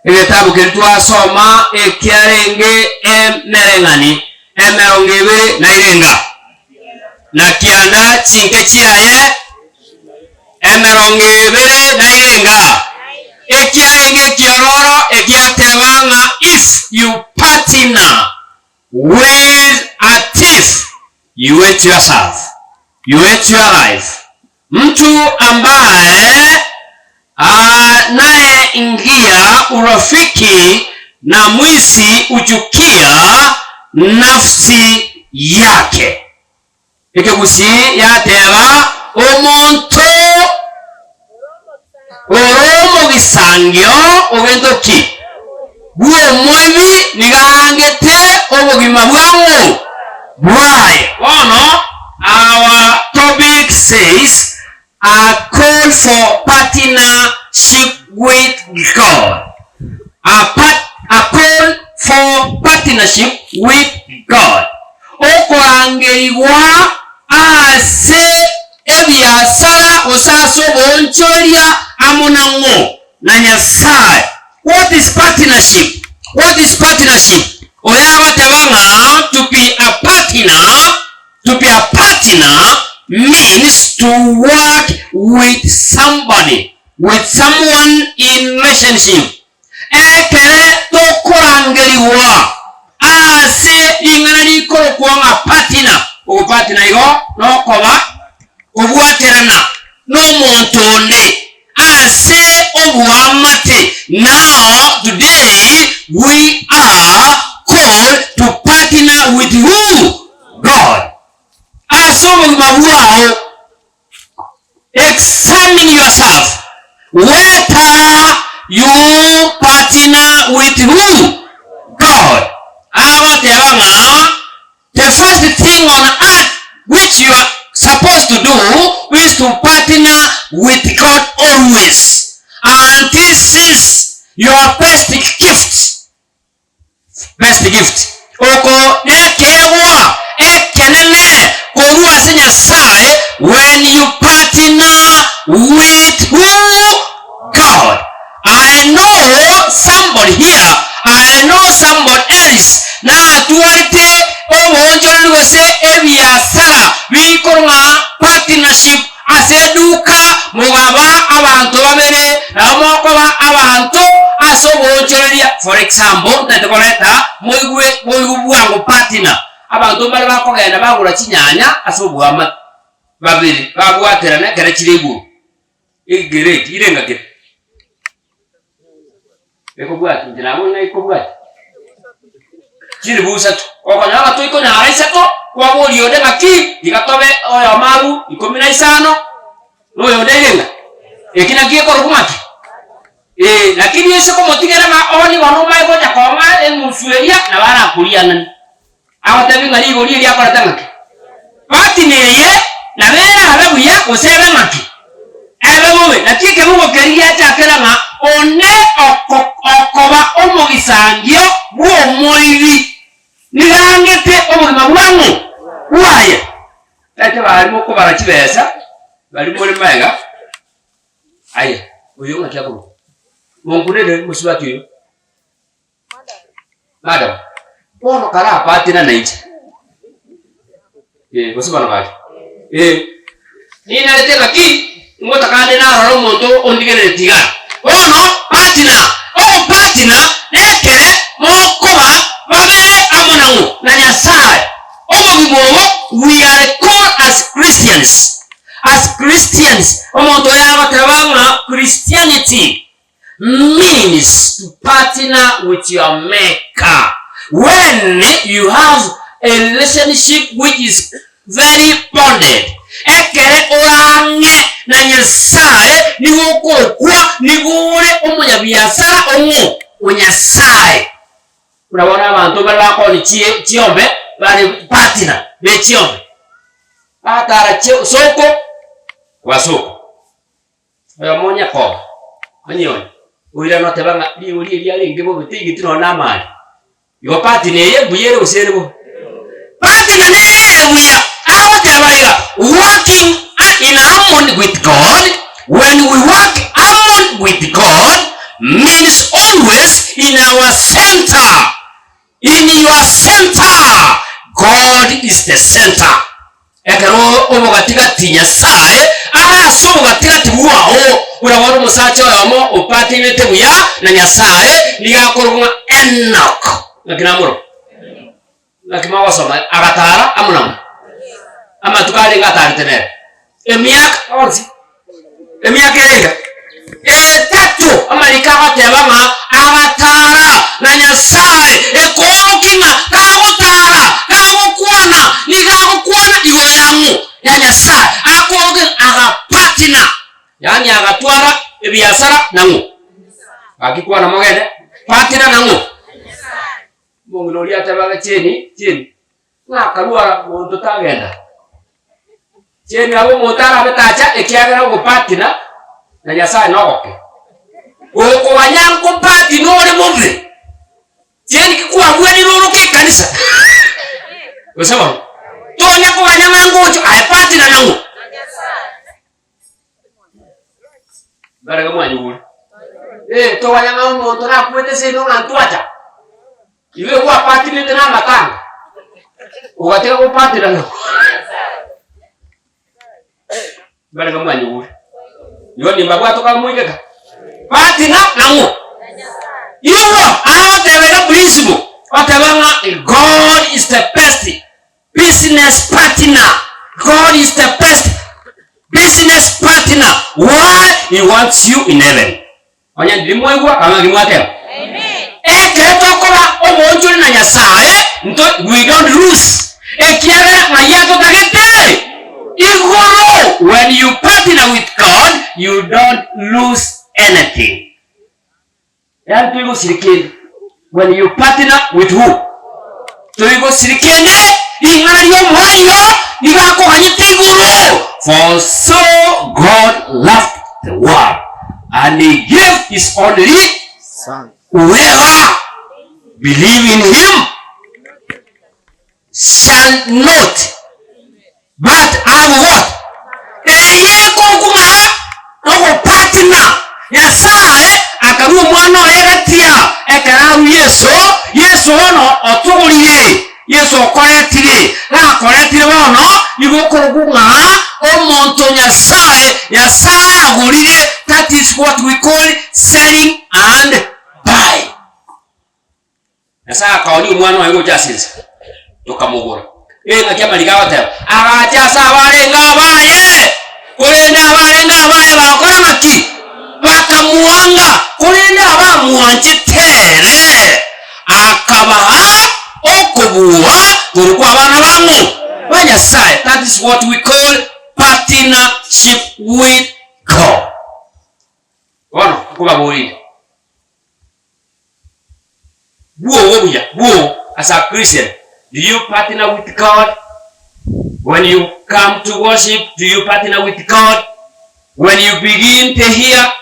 Ekitabu kilitwa soma ekiarenge emerengani emerongebe na irenga na kianda chinke chiaye emerongebe na irenga ekiarenge kiororo ekiatebanga if you partner with a thief you hate yourself, you hate your life. Mtu ambaye naye ingia urafiki na mwizi uchukia nafsi yake. Ikigusi yateba omuntu oromo gisangyo ogendoki buo mwibi nigangete obugima bwawo bwaye. Ono our topic says a call for partnership with God. A call for partnership with God. Okorangeriwa ase ebyasara osaso bonchoria amonango na Nyasaye. What is partnership? What is partnership? Oyawa tebanga to be a partner. To be a partner means to work with somebody, with someone in relationship. Ekere tokorangeriwa ase ingani korokuanga partner. O partner igo no koba obwaterana no montonde ase obuamate. Now today we are called to partner with who? God. Examine yourself. Whether you partner with who? God. The first thing on earth which you are supposed to do is to partner with God always. And this is your best gift. Best gift. Oko ekewa ekenene korua senya sai when you partner with who? God. I know somebody here. I know somebody else. Na tuwate omonjolo ngose ebyasara bikorwa partnership aseduka mugaba abantu babere amokoba abantu asobonjolia. For example, ntakoleta moyugubwango partner abantu bali bakogenda bagula chinyanya asobwama babiri babwaterana kare chirebu igireti irenga ke ekobwati ndinabona ikobwati chirebu satu okanyala toiko na araisako kwaboli ode maki digatobe oyo maru 15 noyo ndenga ekina kieko rukumaki lakini yeso ko motigera ma oni wano mai ko jakoma emusueria na bana kuliana awatabi ngari goli ria para tangake pati neye na bera ababuya osebe maki ababuwe natike mugo keria chakera ma one okoba omogisangio buo moibi nigangete omugima bwangu waye ate bali moko barachibesa bali muri mega aya uyo ngakyakuru mongurere musibatiyo madam bono kara partner naiti bosibana bati nina letela ki ngota kande na raro monto ondigere tiga bono partner nekere mokoba babere amonango na Nyasaye omugibobo. We are called as Christians. As Christians omonto yawa tabanga Christianity means to partner with your maker. When you have a relationship which is very bonded, ekere orange na Nyasaye niwoko kwa nigure omunya biasara omu Nyasaye. Unabona abantu bali bakoni chiombe bali partner be chiombe atara soko wa soko oyo monya ko anyoni uira no tebanga liuli liali ngebo bitigi tino na mali yo partner ye buyere userebo partner ne buya awo tebaiga working in harmony with God. When we work harmony with God means always in our center. In your center, God is the center. Ekero obo katika tinyasaye sobo katika tibuao urabona musacha wamo upati nete buya na nyasaye nigakorwa Enoch nakinamuro nakima wasoma agatara amuna ama tukali ngatari tenere emiaka ega tatu amalika batebanga agatara na nyasaye ekokinga kagotara kagokwana nigagokwana igoyangu ya nyasaye akogen agapatina yani agatwara ebiasara nangu akikwana mogene patina nangu mongolori atabaga cheni ngakarwara muntu tagenda cheni abo mutara betacha ekiagera gopatina na nyasaye nogoke uko wanyango pati nore move cheni kikuwa bwani ruru ke kanisa usema to nyako wanyanga ngocho aipati na nangu baraga mwanyu to wanyanga muntu na kwete seno nantwacha iwe kwa pati ni tena matanga ukateka kupati na nangu baraga mwanyu yoni mbabwa toka mwigeka pati na nangu iwo awatebega principle watebanga God is the best business partner. God is the best business partner. Why? He wants you in heaven. Onya ndimwegwa kama ngimwatema. Amen. Eketokola omonjuli na nyasaye we don't lose. Ekiara mayato kagete. Igoro. When you partner with God, you don't lose anything. Yani tuigo sirikeni. When you partner with who? Tuigo sirikeni. Ingario mwayo. Nigako hanyite igoro. For so God loved the world, and He gave His only Son. Whoever believe in Him shall not, but have what? No partner. Nyasaye akaru mwana egatia ekararu Yesu ono otuguriye Yesu okoretire na koretire bono igokoruguma omonto Nyasaye agurire. That is what we call selling and buying. Nyasaye akaoni mwana wa ngojasinze tokamugura ngakyama ligawata agachasa abarenga abaye kurenda abarenga abaye bakora maki bakamuanga kurenda abamuanchitere akabaha okubuwa turukwa abana bamu banyasaye. That is what we call partnership with God. Ono kubabulira buo as a Christian, do you partner with God? When you come to worship, do you partner with God? When you begin to hear,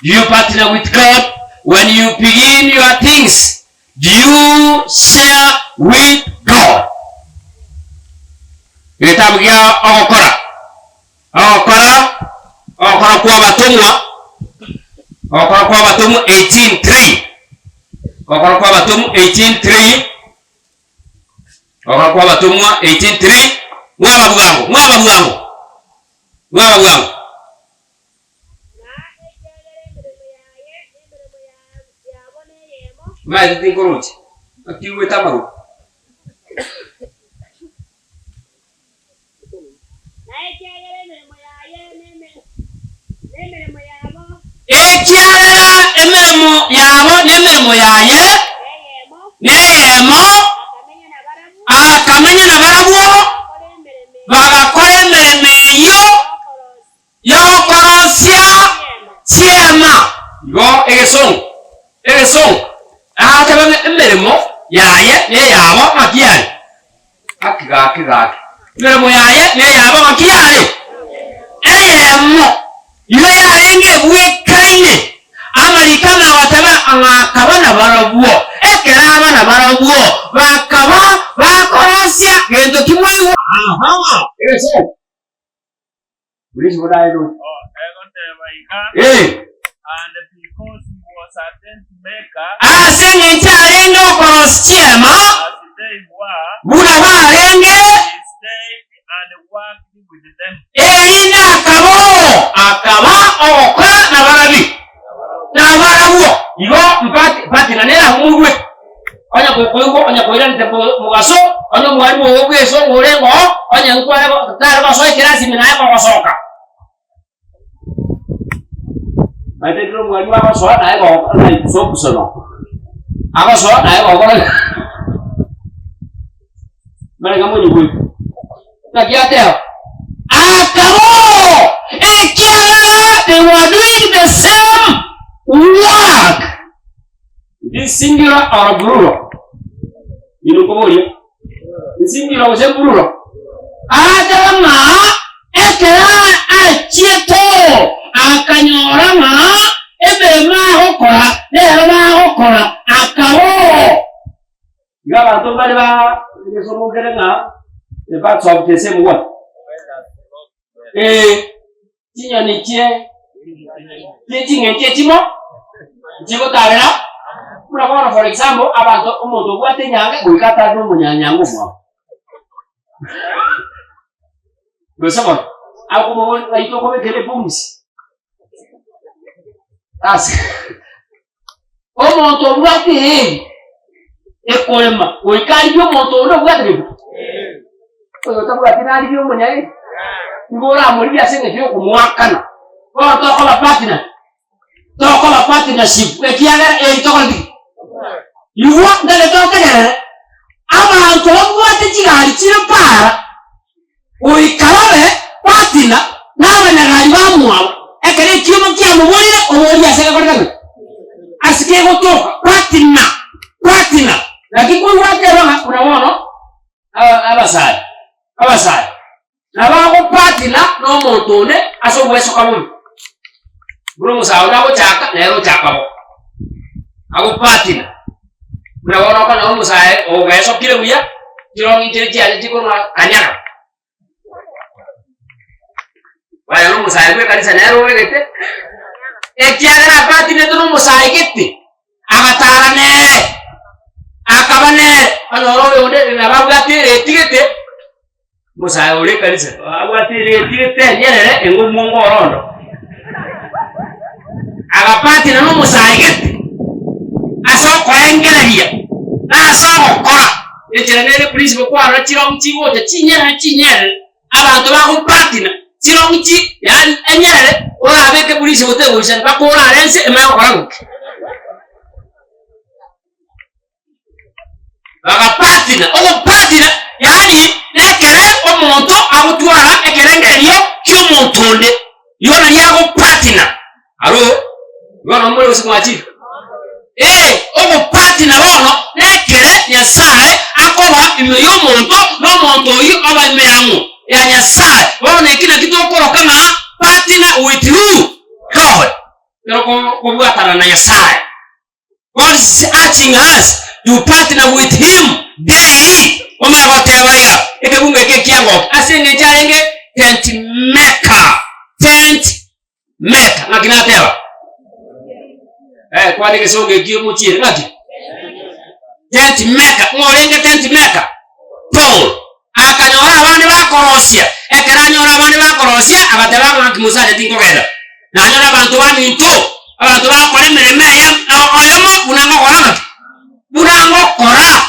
do you partner with God? When you begin your things, do you share with God? Kitabu kia okora kwa batumwa 18:3 okora kwa batumwa 18:3 okora kwa batumwa 18:3 mwababugango mai tinkuruti akiwe tamaru emirimo yabo n'emirimo yaye neyemo akamenya nabarabwo bagakora emirimo eyo yokorosya kyema yo egesongo akabanga emirimo yaye neyabo makiyali akigaki emirimo yaye neyabo makiyali eyemo yo yarenge bwekaine amalikana wataba angakabana barabwo ekera abana barabwo bakaba bakorosya gendo kimwe eso Please what I do. And because he was a tent maker. Asenge ncharenga okoroschema. As they were, Buna barenge. he stayed and worked with them. Ina akaba okora na barabi. Na barabu. Igo mpati na nera humurwe. Onya kokoyo onya koira ntepo mugaso, onya mwalimu wogweso ngorengo, onya nkwara tara so kirasi minaye kosoka. Maitero mwalimu abaso naye ko na sokusono. Abaso naye ko ko. Mara kamo ni kwe. Takiateo. Akabo! Ekiara, they were doing the same work. This singular or plural? You know what? The singular was a plural. Adama, ekera, achieto, akanyorama, ebema hokora, lema hokora, akabo. You have a total about the Somokeranga, the parts of the same word. Tinya ni tie. Tinga tie timo. Jiko tarera. Muna for example, abantu umuntu gwate nyanga gwikata no munyanyango mwa. Gosaba. Ako mo laito ko bekele pumsi. As. Omuntu gwate ekolema. Gwikali yo muntu no gwate. Oyo tabwate nali yo munyaye. Ngora muri byasenge byo kumwakana. Ko tokola partner. Tokola partnership. Ekiagara tokoli. You want the token. Abantu bwate kigali kire para. Oikalabe partner n'abanyagari bamwa. Ekere kiyomo kyamubulire obuli byasenge kodana. Asike gotoka partner. Lakini kwa wake banga unaona abasai. Nabako partner no montone aso bweso kamu. Bruno sauna ko chaka nero chaka bo. Ako partner. Mnaona kana ono sae o bweso kile buya. Jirong injiri ali ko na anyaka. Waya no sae ko kanisa nero wegete. Ekiagara partner to no sae kitti. Agatara ne. Akabane anoro onde na babugate etigete. Musa ule kanisa awatire tigete nyere engo mongo rondo agapati na no musa igete aso ko engeleria aso okora ekirenere principle kwa rachira mchigo te chinyere abantu bako patina chiromchi yani enyere ora abeke polisi bote boishan bakora lense emako korangu agapatina patina yani nekere omuntu abutwara ekerengerio ky'omuntunde yona yago partner alo yona muri usimwachi ogo partner bono nekere nyasaye akoba imyo y'omuntu n'omuntu oyo aba imyangu ya nyasaye bono ekina kitokoro kama partner with you God yoko kubwatana na nyasaye. God is asking us to partner with him daily. Oma whatever ekebunge kekiango asenge charenge tent maker maginatewa kwani kesonge giyo muchire ngati tent maker ngorenge tent maker Paul akanyora abandi bakorosia ekeranyora abandi bakorosia abateba ngakimusale tinkogeda nanyora abantu bamintu abantu bakore mireme ya oyomo bunango kora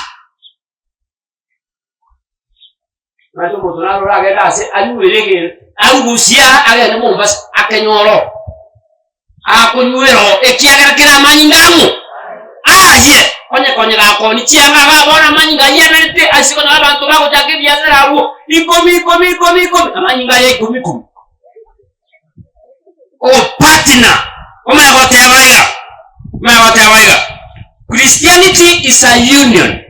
Mato motonaro agenda ase anyuelege angusia agenda mumbas akenyoro akunyuero ekiagera kira manyingamu aje konye gako ni chianga babona manyinga yenete asiko na abantu bako take byazara abo ikomi amanyinga ye ikomi partner omewatewaiga Christianity is a union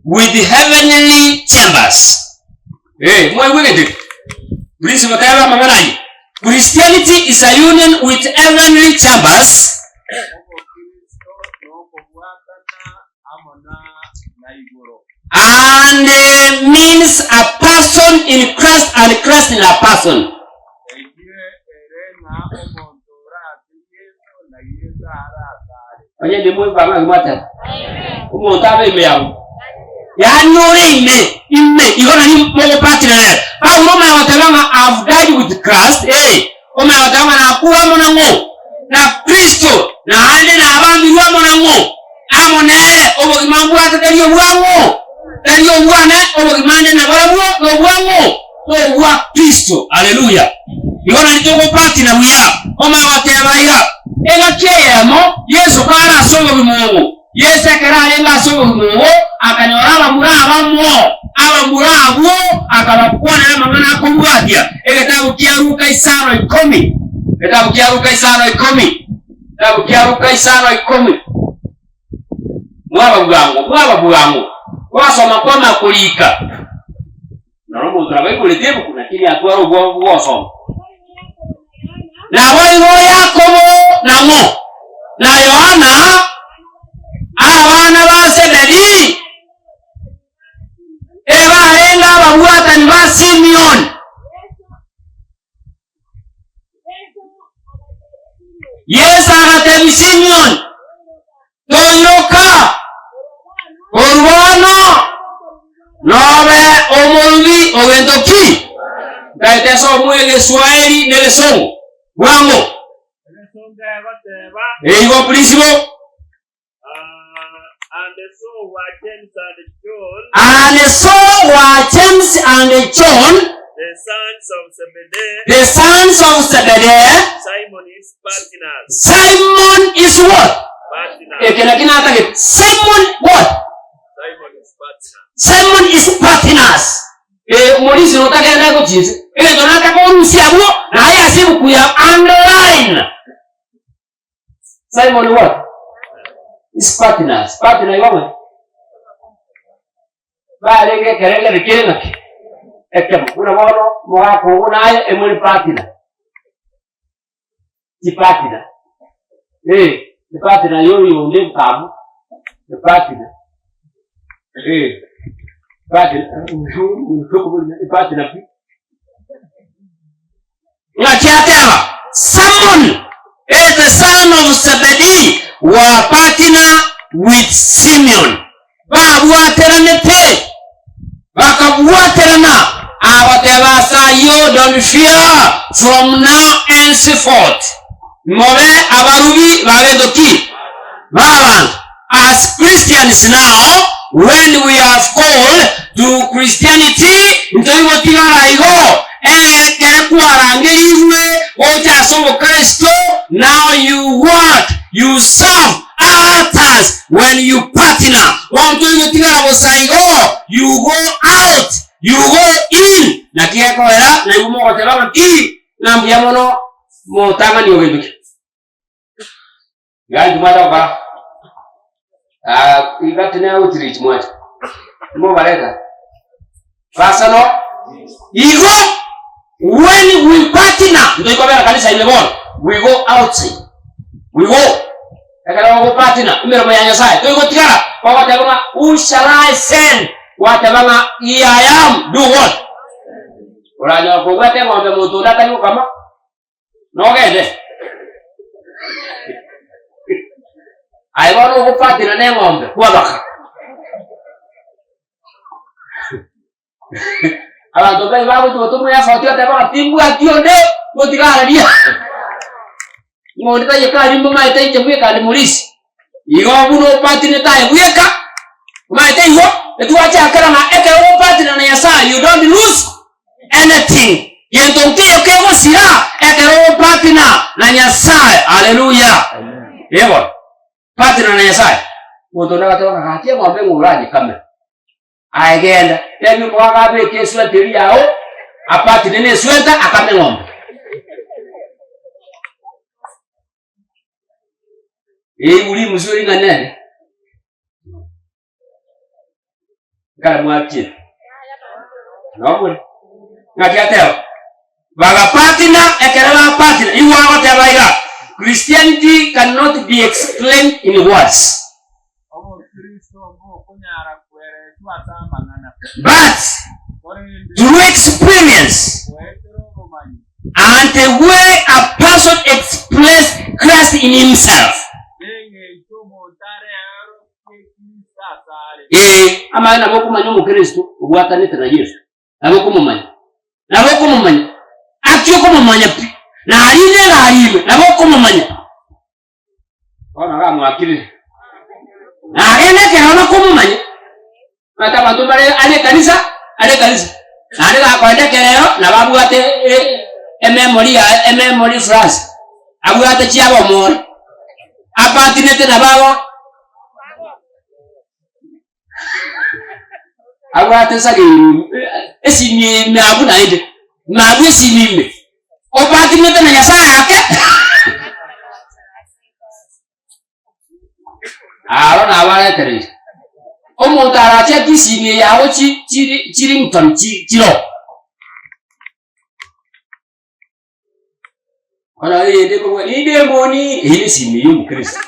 with the heavenly chambers. Christianity is a union with heavenly chambers. And means a person in Christ and Christ in a person. Onye ndi mwe ba ma mata. Umo tabe ime yawo. Ya nyore ime igona ni mo partner. Ba uroma watanga have died with Christ. Ome watanga na kuwa mona ngo. Na Kristo na ande na abambi wa mona ngo. Amone obogimambu atadaliyo bwango. Daliyo bwana obogimande na balabu no bwango. No wa Kristo. Hallelujah. Igona ni toko partner wiya. Ome watebaiga. Ega kiyemo Yesu kana asobo bimungu. Yesu akara yenga asobo bimungu akanyoraba muraba mo abamurabo akabakwana na mangana akubwatia. Ekatabu kiaruka isano 10. Ekatabu kiaruka isano 10. Ekatabu kiaruka isano 10. Mwaba bwangu. Wasoma koma kulika. Naromo trabai kuletebu kuna kini atwaro bwo soma. Na wao Yakobo na Mo na Yohana abana ba Zebedi ebarenga babuata ni ba Simeon. Yesu akatemi Simeon toyoka orwano nobe omulvi ogendoki gaiteso mwele Swahili nelesongo wango go principal and so were James and John the sons of Zebedee. Simon is partners. Simon is what? Simon what? Simon is partners. Morisi notaka nako chizi. Donata kwa usiabu na haya sibu kuya underline. Simon what? Is partners. Partner yoma. Balenge kerele bikirina. Ekemo kuna mono mwako kuna haya emuli partner. Ti partner. The partner yoyo nde kabu. The partner. Partner. Simon, the son of Zebedee, were partner with Simeon. Don't fear from now henceforth. As Christians now, when we are called to Christianity, now you what? You serve others when you partner. You go out, you go in. Ikatina outreach much. Mo bareka. Personal. Ego. When we partner, ndio kwa bera kanisa ile bora. We go outside. We go. Ekara go partner. Imero mayanya sai. Ndio go tikara. Kwa watu kama who shall I send? Watu kama I am do what? Uranya kwa watu ngombe mtu ndaka kama. Nogede. I want to go party na ngombe kwa baka. Abantu bai babo tu ya sauti ya taba timbu akionde botikara dia. Ngoni ta yeka rimbo mai tai chebuye ka limulisi. Igo buno party ne tai buyeka. Mai tai ho, etu acha akara na eke o party na yasa, you don't lose anything. Yentonke yokego sira eke o party na yasa. Hallelujah. Yebo. Partner na yasai. Moto na katoka hatia ngombe nguraji kama. Aigenda. Temi kwa kabe keswa tiri yao. Apati nene sweta akame ngombe. Uli mzuri nganene. Kala mwapchi. Ngombe. Ngakiateo. Baga partner ekerela partner. Iwa wote abaiga. Christianity cannot be explained in words. But through experience and the way a person expresses Christ in himself, ama na bokumanya umukristo ubwatanite na Yesu nabokumumanya atyo kumumanya pi na alinde na alime nabokumumanya ona gamwakire na agende kerona kumumanya mata bantu bare ale kanisa nani gakwende kerero na babwate memory phrase abwate chiabo mori apatinete na babo abwate sage esini mabu na ide mabu esini me opatinete na Nyasaye yake aro na wale tere omuntu arache kisini yawo chirington chiro ona yende ko ide moni ile sini yu Kristo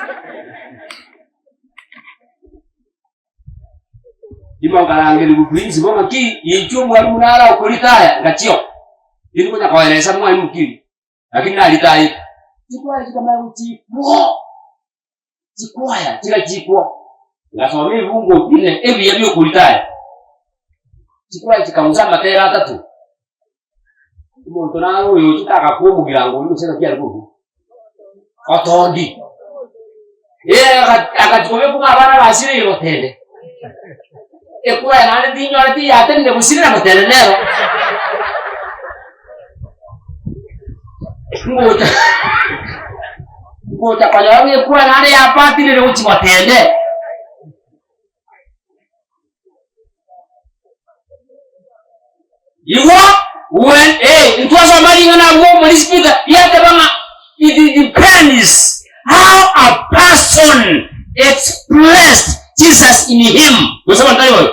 ibo karangeli ku prince bo ki yichumwa munara ukulitaya ngachio ndiko nya kwaeleza mwa mukiri lakini alitai chikwaya kama uchi chikwaya chikwa ngasome vungo kine ebi yabyo kulitaya chikwaya chikamuza matera atatu umuntu nawe yo kitaka kumugira ngo umuseka cyari kuvu otondi akatikobe kuma abana basire yotende ekuya nane dinyo ati yatende busire amatende nero ngota kwa yangu ekuya nane yapati lele uchi watende when it was a marrying on a woman speaker it depends how a person expressed Jesus in him. Usema ndani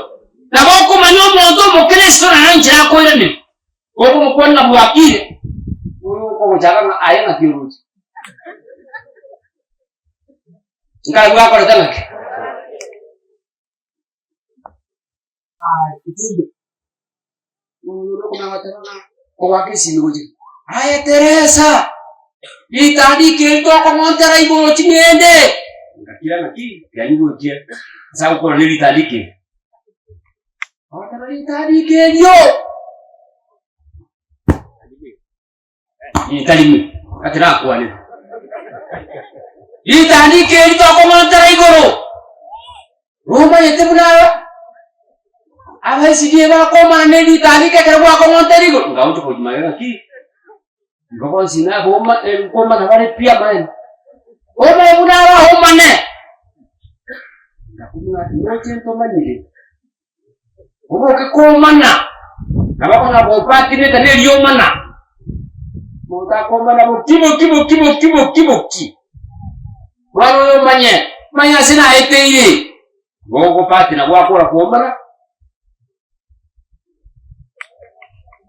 na boko manyo mwanzo mukristo na nje yako ile ni boko mkona bwakire uko kujaka ayana kiruji ngai bwako nataka kitu kuna watana kwa kesi ngoje haya Teresa itandike ndoko montera ibolo chimende ngakira naki yangu kia sasa uko nili tandike itandike yo italimi atira kwa ni itandike ndoko montera ibolo Roma yete buna abasije bakoma neli tandike kerwa ko montera ibolo ngaucho kujimaga ki ngoko sina boma koma na wale pia bale oma bunara homane ngakuna ndoche tomanyire uko kikoma na na bopati ne tane yomana monta koma na kibo walo yomanye manya sina eteire gogo pati na gwakora kuomana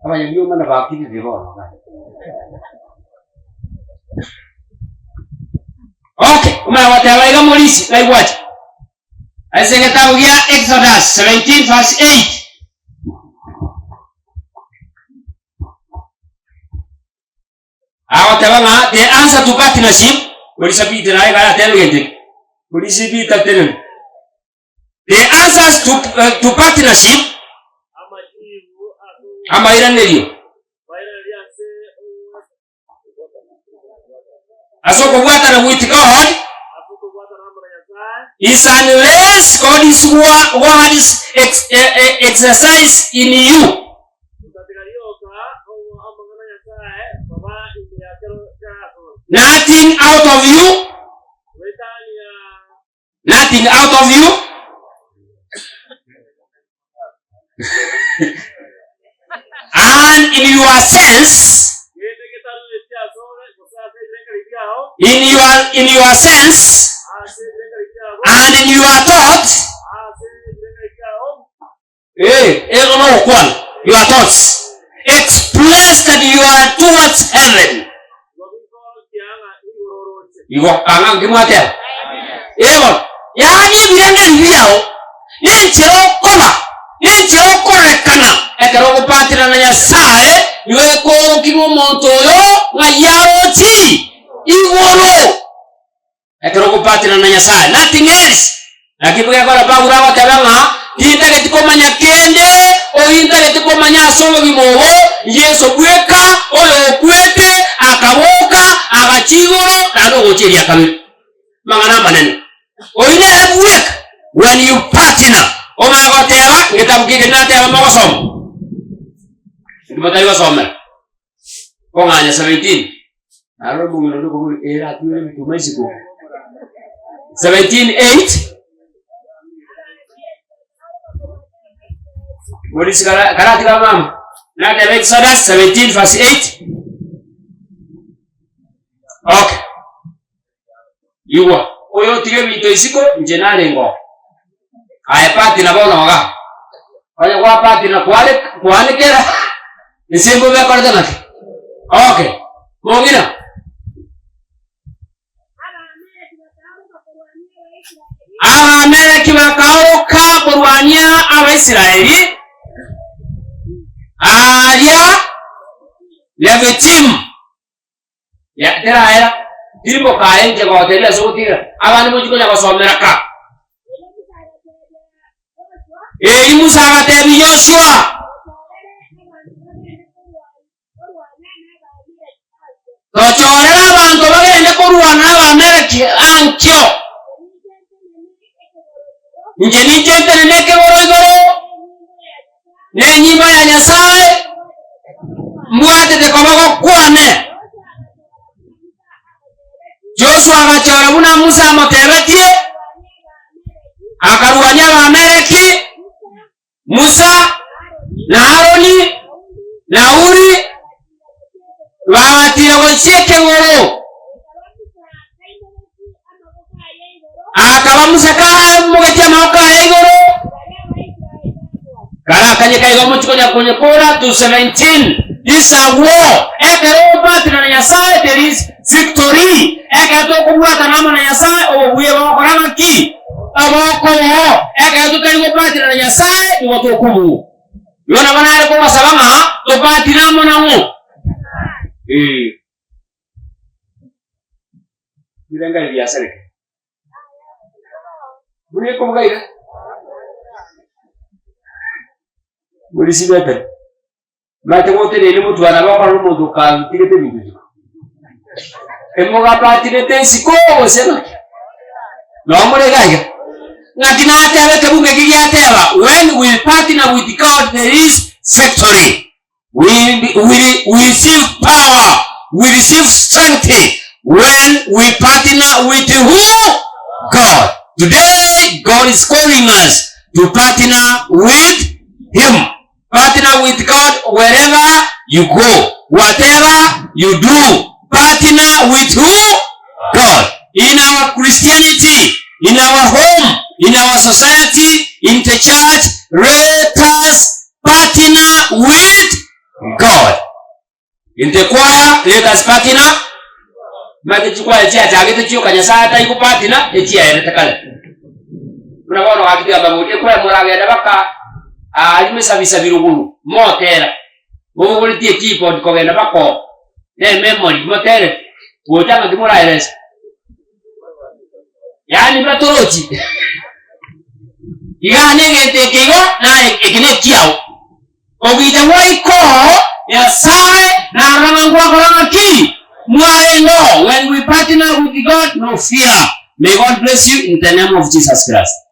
abanya yomana bakiri bibono. Okay, umewatawaiga molisi like what? Kitabu ya Exodus 17 verse 8. Awatawanga the answer to partnership. Polisi bita na ega tell gente. Polisi bita tell. The answers to partnership. Ama iranelio. Asoko bwata with God is unless God is word is exercise in you. Nothing out of you. Nothing out of you. And in your sense. In your sense and in your thoughts, your thoughts express that you are towards heaven. You are anangimate. Yani birende biao. Ninchiro korekana. Ekero patira na Nyasaye, iwe ko kimo monto yo ngayaro ti. Iwolo. Ekero patira na Nyasaye. Nothing else. Akibuka kwa bagura watabanga kita getikomanya kende o inta getikomanya songo bimobo Yesu kweka oyo kwete akaboka agachigoro nado gochiri akabe mangana manene oine ebuek when you partner o magoteba ngetabukike nateba magosom ndibotari basome konganya 17 aro bungiro ndiko era tuwe bitumashiko 17:8 What is karati mama? Not the Exodus 17 verse 8. Okay. Yuwa. Oyo tige bito isiko njenale ngo. Aye pati na bono ga. Oyo kwa pati na kwale kera. Nisimbo be korda na. Okay. Mongina. Abameleki bakauka kurwania Abaisiraeli. Aria Levitim ya tera dirimo kaenje kwa hotelia sokutira abana mujiko nyabasomera ka Musa agatebi Joshua tochorera abantu bagende kurwana Abameleki ankyo nje nijente neke boroigoro Nenyima ya Nyasaye mwate tekobago kwane Joshua agachora buna Musa amotebetie akarwanya Abameleki Musa na Aroni na Uri bagatira gocheke ngoro akaba Musa ka mugetia maoka igoro Karakanye kaigo muchikonya kwenye kora to 17. This a war. Ekero partner na Nyasaye there is victory. Ekero kubwa tanama na Nyasaye obuye bakorana ki. Abako ho. Ekero kaigo partner na Nyasaye iwoto kubu. Yona bana ale kwa sabanga to partner mo na mo. Bilenga ya serike. Bune ko gaira. Muri sibete mate wote ne mutu anabaka rumo ka tigete bidu emoga patine tensiko osema no more gaya ngakina atebe kebuke kiyateba when we partner with God there is victory we receive power we receive strength when we partner with who God today God is calling us to partner with him. Partner with God wherever you go. Whatever you do. Partner with who? God. In our Christianity, in our home, in our society, in the church, let us partner with God. In the choir, let us partner. Mate chukua etia chagete chiyo kanyasa ata iku partner etia eretakale. Kuna wano hakiti ababuti kwa murage adabaka alime sabisa birugulu motera bobuli tie keyboard kogenda bako ne memory motere wotanga dimura iles yani batorochi igane gete kigo na ekine kiao ogita waiko ya sai na rangwa koranga ki mware no when we partner with God no fear may God bless you in the name of Jesus Christ.